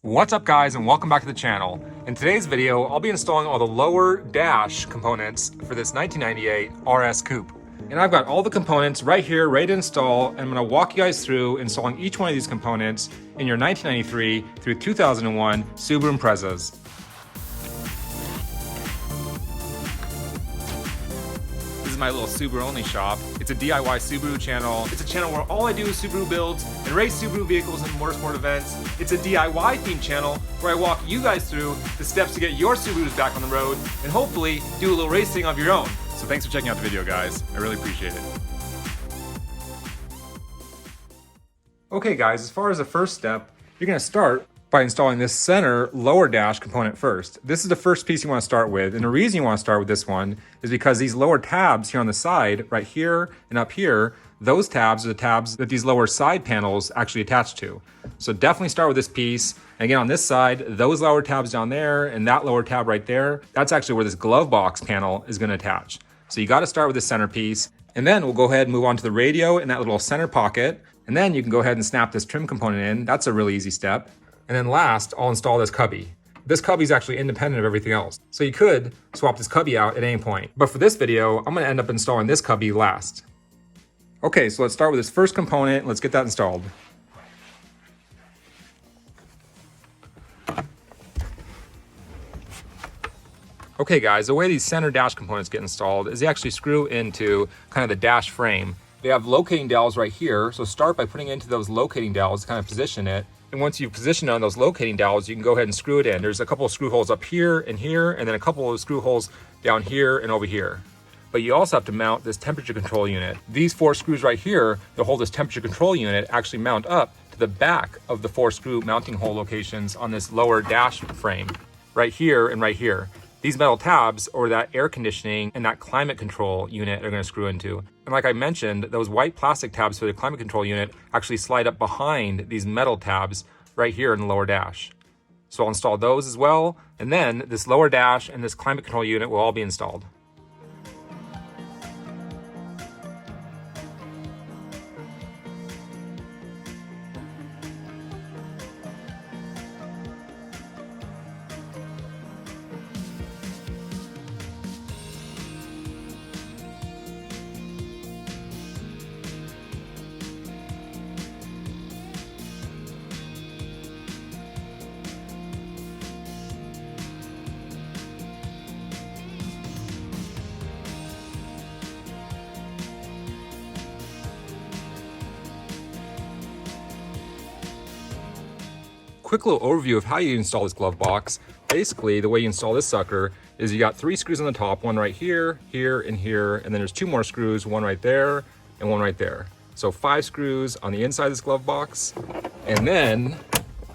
What's up guys, and welcome back to the channel. In today's video, I'll be installing all the lower dash components for this 1998 RS Coupe. And I've got all the components right here ready to install, and I'm going to walk you guys through installing each one of these components in your 1993 through 2001 Subaru Imprezas. This is my little SubaruONLY shop. It's a DIY Subaru channel. It's a channel where all I do is Subaru builds and race Subaru vehicles in motorsport events. It's a DIY themed channel where I walk you guys through the steps to get your Subarus back on the road and hopefully do a little racing of your own. So thanks for checking out the video, guys. I really appreciate it. Okay guys, as far as the first step, you're gonna start by installing this center lower dash component first. This is the first piece you want to start with, and the reason you want to start with this one is because these lower tabs here on the side, right here and up here, those tabs are the tabs that these lower side panels actually attach to. So definitely start with this piece. And again, on this side, those lower tabs down there and that lower tab right there, that's actually where this glove box panel is going to attach. So you got to start with this center piece, and then we'll go ahead and move on to the radio in that little center pocket, and then you can go ahead and snap this trim component in. That's a really easy step. And then last, I'll install this cubby. This cubby is actually independent of everything else. So you could swap this cubby out at any point. But for this video, I'm gonna end up installing this cubby last. Okay, so let's start with this first component. Let's get that installed. Okay guys, the way these center dash components get installed is they actually screw into kind of the dash frame. They have locating dowels right here, so start by putting into those locating dowels to kind of position it. And once you've positioned it on those locating dowels, you can go ahead and screw it in. There's a couple of screw holes up here, and then a couple of screw holes down here and over here. But you also have to mount this temperature control unit. These 4 screws right here that hold this temperature control unit actually mount up to the back of the 4 screw mounting hole locations on this lower dash frame, right here and right here. These metal tabs, or that air conditioning and that climate control unit, are going to screw into. And like I mentioned, those white plastic tabs for the climate control unit actually slide up behind these metal tabs right here in the lower dash. So I'll install those as well, and then this lower dash and this climate control unit will all be installed. Quick little overview of how you install this glove box. Basically, the way you install this sucker is you got 3 screws on the top, one right here, here, and here, and then there's 2 more screws, one right there and one right there. So 5 screws on the inside of this glove box, and then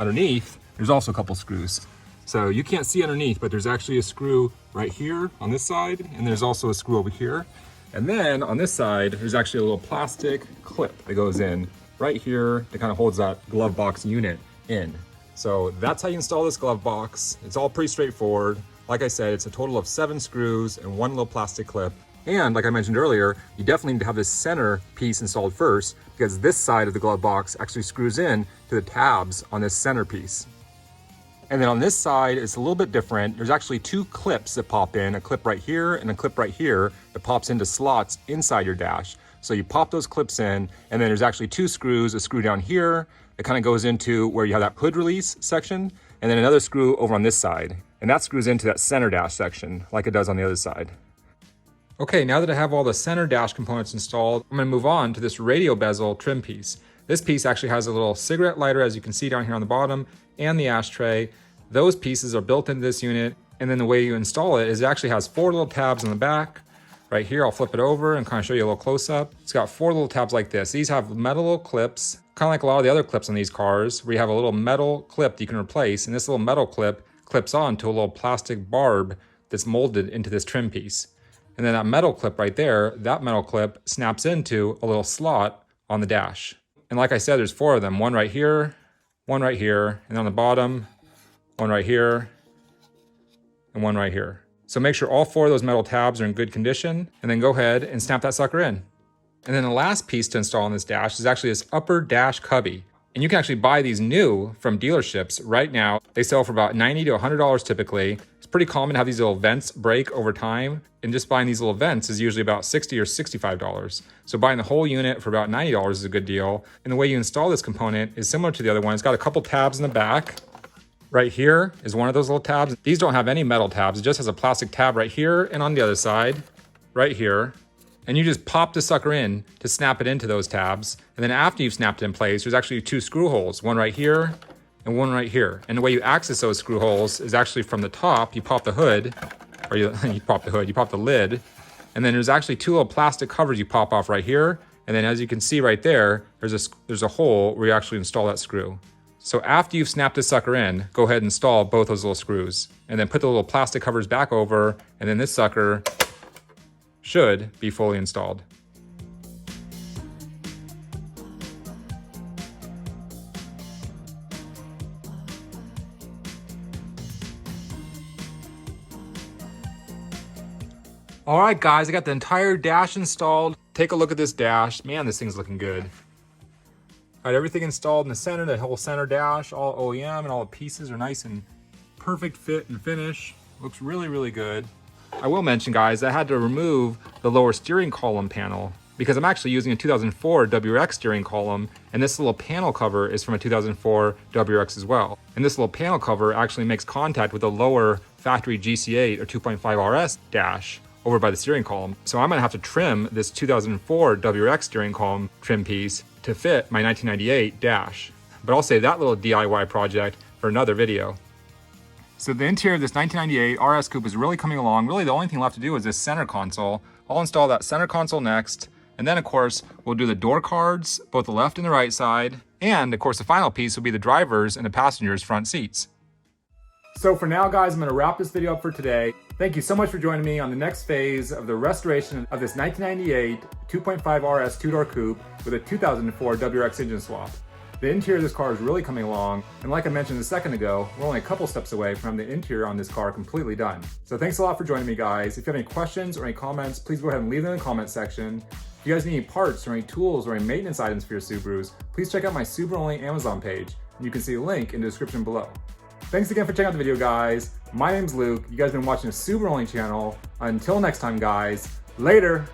underneath there's also a couple screws. So you can't see underneath, but there's actually a screw right here on this side, and there's also a screw over here. And then on this side, there's actually a little plastic clip that goes in right here that kind of holds that glove box unit in. So that's how you install this glove box. It's all pretty straightforward. Like I said, it's a total of 7 screws and 1 little plastic clip. And like I mentioned earlier, you definitely need to have this center piece installed first, because this side of the glove box actually screws in to the tabs on this center piece. And then on this side, it's a little bit different. There's actually 2 clips that pop in, a clip right here and a clip right here that pops into slots inside your dash. So you pop those clips in, and then there's actually 2 screws, a screw down here that kind of goes into where you have that hood release section, and then another screw over on this side. And that screws into that center dash section like it does on the other side. Okay, now that I have all the center dash components installed, I'm gonna move on to this radio bezel trim piece. This piece actually has a little cigarette lighter, as you can see down here on the bottom, and the ashtray. Those pieces are built into this unit, and then the way you install it is it actually has 4 little tabs on the back. Right here, I'll flip it over and kind of show you a little close up. It's got 4 little tabs like this. These have metal little clips, kind of like a lot of the other clips on these cars, where you have a little metal clip that you can replace, and this little metal clip clips on to a little plastic barb that's molded into this trim piece. And then that metal clip right there, that metal clip snaps into a little slot on the dash. And like I said, there's 4 of them, one right here, and on the bottom, one right here, and one right here. So make sure all 4 of those metal tabs are in good condition, and then go ahead and snap that sucker in. And then the last piece to install on this dash is actually this upper dash cubby. And you can actually buy these new from dealerships right now. They sell for about $90 to $100 typically. It's pretty common to have these little vents break over time. And just buying these little vents is usually about $60 or $65. So buying the whole unit for about $90 is a good deal. And the way you install this component is similar to the other one. It's got a couple tabs in the back. Right here is one of those little tabs. These don't have any metal tabs. It just has a plastic tab right here and on the other side, right here. And you just pop the sucker in to snap it into those tabs. And then after you've snapped it in place, there's actually two screw holes, one right here and one right here. And the way you access those screw holes is actually from the top. You pop the hood, or you pop the hood, you pop the lid. And then there's actually two little plastic covers you pop off right here. And then as you can see right there, there's a hole where you actually install that screw. So after you've snapped this sucker in, go ahead and install both those little screws. And then put the little plastic covers back over, and then this sucker should be fully installed. All right, guys, I got the entire dash installed. Take a look at this dash. Man, this thing's looking good. All right, everything installed in the center, the whole center dash, all OEM, and all the pieces are nice and perfect fit and finish. Looks really, really good. I will mention, guys, I had to remove the lower steering column panel because I'm actually using a 2004 WRX steering column, and this little panel cover is from a 2004 WRX as well. And this little panel cover actually makes contact with the lower factory GC8 or 2.5 RS dash over by the steering column. So I'm gonna have to trim this 2004 WRX steering column trim piece to fit my 1998 dash. But I'll save that little DIY project for another video. So the interior of this 1998 RS Coupe is really coming along. Really the only thing left to do is this center console. I'll install that center console next. And then of course, we'll do the door cards, both the left and the right side. And of course, the final piece will be the driver's and the passenger's front seats. So for now, guys, I'm gonna wrap this video up for today. Thank you so much for joining me on the next phase of the restoration of this 1998 2.5 RS two-door coupe with a 2004 WRX engine swap. The interior of this car is really coming along, and like I mentioned a second ago, we're only a couple steps away from the interior on this car completely done. So thanks a lot for joining me, guys. If you have any questions or any comments, please go ahead and leave them in the comment section. If you guys need any parts or any tools or any maintenance items for your Subarus, please check out my SubaruONLY Amazon page, and you can see a link in the description below. Thanks again for checking out the video, guys. My name's Luke. You guys have been watching the SubaruONLY channel. Until next time, guys, later.